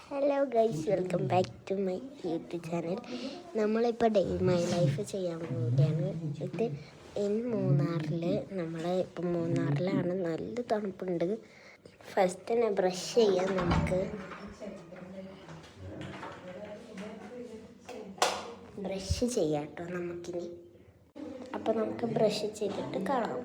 Hello guys, welcome back to my YouTube channel. നമ്മളിപ്പോൾ day my life ചെയ്യാൻ പോവുകയാണ്. ഇത് മൂന്നാറിൽ ഇപ്പം മൂന്നാറിലാണ്. നല്ല തണുപ്പുണ്ട്. ഫസ്റ്റ് തന്നെ ബ്രഷ് ചെയ്യാം. നമുക്ക് ബ്രഷ് ചെയ്യാം കേട്ടോ നമുക്കിനി. അപ്പോൾ നമുക്ക് ബ്രഷ് ചെയ്തിട്ട് കാണാം.